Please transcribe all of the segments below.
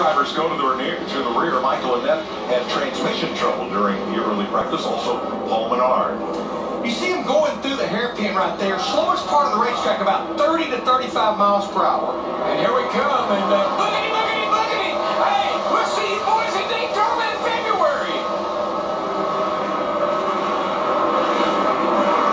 drivers go to the rear. Michael Annette had transmission trouble during the early practice. Also, Paul Menard. You see him going through the hairpin right there. Slowest part of the racetrack, about 30 to 35 miles per hour. And here we come, and boogity, boogity, boogity. Hey, we'll see you boys in Daytona in February.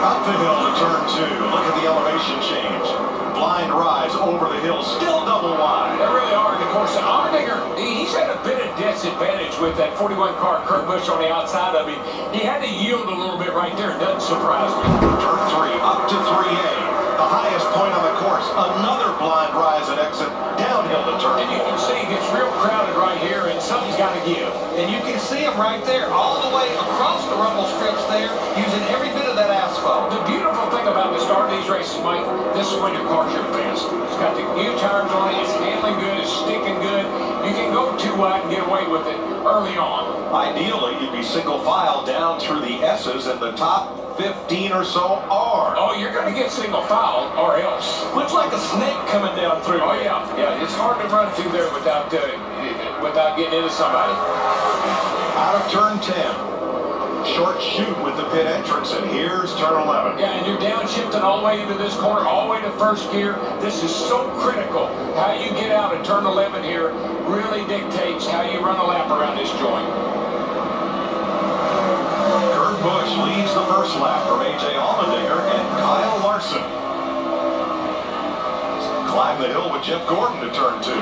Up the hill to turn 2. Look at the elevation change. Blind rise over the hill, still double wide. They really are. And of course, Allmendinger, he's had a bit of disadvantage with that 41 car Kurt Busch on the outside of him. He had to yield a little bit right there. It doesn't surprise me. Turn 3, up to 3A. The highest point on the course. Another blind rise and exit. Downhill to turn 4. And you can see it gets real crowded right here, and something's got to give. And you can see him right there, all the way across the rumble strips there, using every bit of that asphalt. The beautiful thing about the start of these races, Mike, this is when your car's your best. It's got the new tires on it, it's handling good, it's sticking good. You can go too wide and get away with it early on. Ideally, you'd be single file down through the S's, and the top 15 or so are. Oh, you're going to get single file or else. Looks like a snake coming down through. Oh, yeah. Yeah, it's hard to run through there without getting into somebody. Out of turn 10. Short shoot with the pit entrance, and here's turn 11. Yeah, and you're downshifting all the way into this corner, all the way to first gear. This is so critical. How you get out at turn 11 here really dictates how you run a lap around this joint. Kurt Busch leads the first lap from A.J. Allmendinger and Kyle Larson. Climb the hill with Jeff Gordon to turn 2.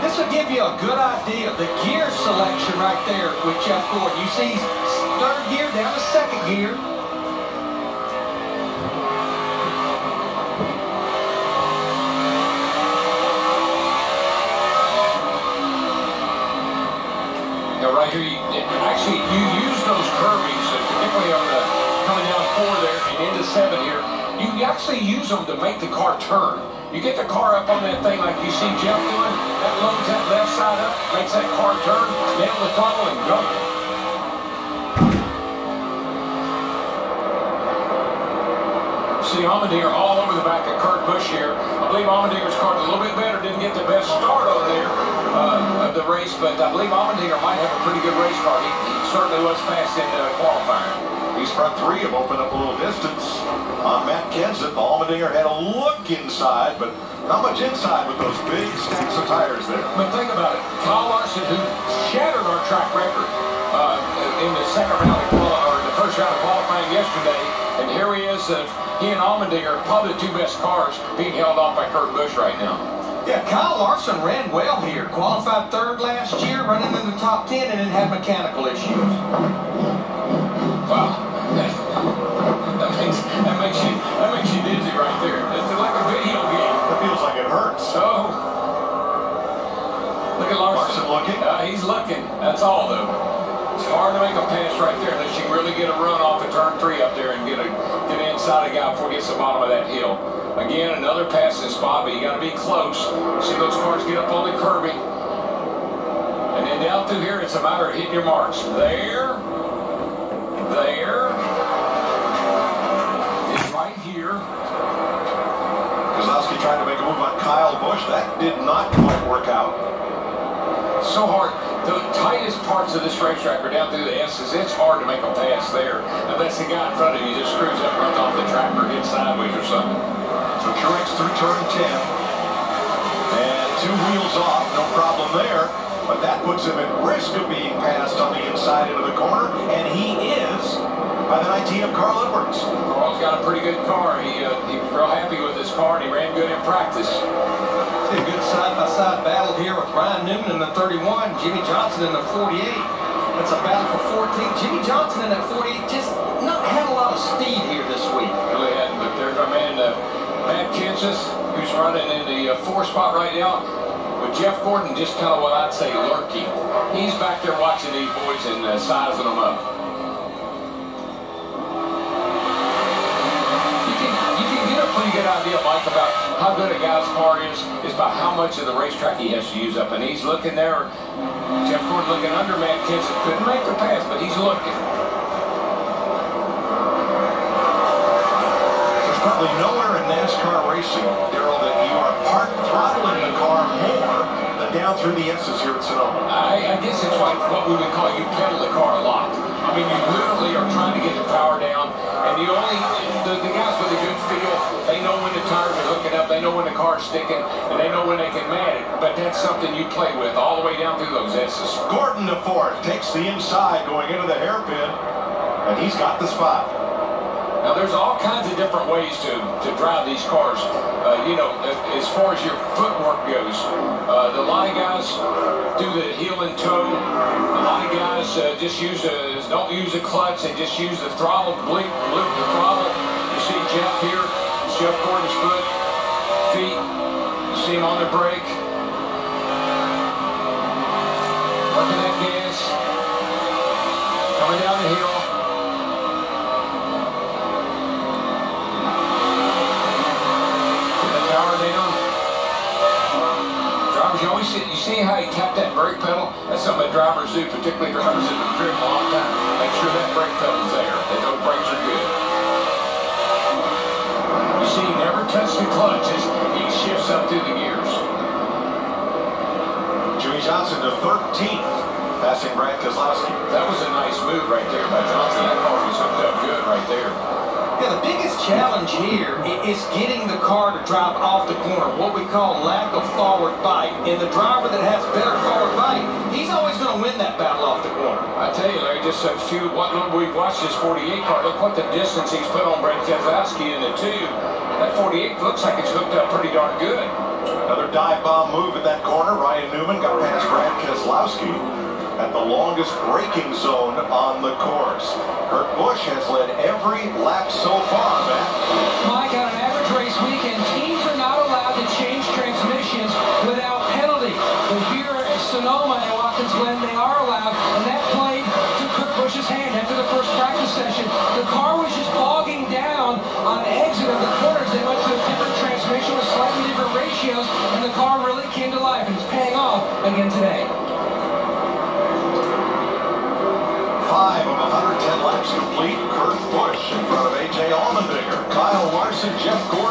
This will give you a good idea of the gear selection right there with Jeff Gordon. You see third gear down to second gear. Now right here, you use those curvings, particularly on the coming down 4 there and into 7 here. You actually use them to make the car turn. You get the car up on that thing like you see Jeff doing, that loads that left side up, makes that car turn, nail the throttle and go. See Allmendinger all over the back of Kurt Busch here. I believe Allmendinger's car's a little bit better, didn't get the best start on there of the race, but I believe Allmendinger might have a pretty good race car. He certainly was fast in qualifying. These front 3 have opened up a little distance on Matt Kenseth. Allmendinger had a look inside, but not much inside with those big stacks of tires there. But think about it. Kyle Larson, who shattered our track record in the first round of qualifying yesterday, and here he is. He and Allmendinger are probably the 2 best cars being held off by Kurt Busch right now. Yeah, Kyle Larson ran well here. Qualified 3rd last year, running in the top 10, and then had mechanical issues. Wow. That makes you dizzy right there. It's like a video game. It feels like it hurts. So, look at Larson. Looking. He's looking. That's all, though. It's hard to make a pass right there unless you really get a run off of turn 3 up there and get inside a guy before he gets to the bottom of that hill. Again, another passing spot, but you got to be close. See those cars get up on the curbing. And then down through here, it's a matter of hitting your marks. There. It's right here. Kozlowski tried to make a move on Kyle Busch. That did not quite work out. So hard. The tightest parts of this racetrack are down through the S's. It's hard to make a pass there. Unless the guy in front of you just screws up, runs off the track, or hits sideways or something. So Truex through turn 10. And 2 wheels off, no problem there. But that puts him at risk of being passed on the inside into the corner. And he is by the 19 of Carl Edwards. Carl's got a pretty good car. He was real happy with his car, and he ran good in practice. A good side-by-side battle here with Ryan Newman in the 31, Jimmy Johnson in the 48. That's a battle for 14. Jimmy Johnson in that 48 just not had a lot of speed here this week. Really hadn't, but there's our man, Matt Kenseth, who's running in the 4 spot right now. With Jeff Gordon just kind of what I'd say lurking. He's back there watching these boys and sizing them up. You can get a pretty good idea, Mike, about how good a guy's car is by how much of the racetrack he has to use up. And he's looking there. Jeff Gordon looking under Matt Kenseth. Couldn't make the pass, but he's looking. There's probably nowhere in NASCAR racing, Darrell, that you are part throttling the car more than down through the S's here at Sonoma. I guess it's like what we would call you pedal the car a lot. I mean, you literally are trying to get the power down, and the guys with a good feel, they know when the tires are hooking up, they know when the car's sticking, and they know when they can man it. But that's something you play with all the way down through those S's. Gordon to fourth, takes the inside going into the hairpin, and he's got the spot. Now, there's all kinds of different ways to drive these cars. You know, as far as your footwork goes, a lot of guys do the heel and toe. A lot of guys just don't use the clutch and just use the throttle, loop the throttle. You see Jeff here, Jeff Gordon's feet. You see him on the brake. Working that gas. Coming down the hill. You see how he tapped that brake pedal? That's something that drivers do, particularly drivers that have driven a long time. Make sure that brake pedal's there. They know brakes are good. You see he never touched the clutch as he shifts up through the gears. Jimmy Johnson to 13th, passing Brad Keselowski. That was a nice move right there by Johnson. That car was hooked up good right there. Yeah, the biggest challenge here is getting the car to drive off the corner, what we call lack of forward bite. And the driver that has better forward bite, he's always going to win that battle off the corner. I tell you, Larry, just a few, we've watched this 48 car. Look what the distance he's put on Brad Keselowski in the two. That 48 looks like it's hooked up pretty darn good. Another dive bomb move at that corner. Ryan Newman got past Brad Keselowski at the longest braking zone on the course. Kurt Busch has led every lap so far, Matt. Mike, on an average race weekend, teams are not allowed to change transmissions without penalty. But here at Sonoma and Watkins Glen, they are allowed, and that played to Kurt Busch's hand after the first practice session. The car was just bogging down on the exit of the corners. They went to a different transmission with slightly different ratios, and the car really came to life, and it's paying off again today. 5 of 110 laps complete. Kurt Busch in front of A.J. Allmendinger, Kyle Larson, Jeff Gordon.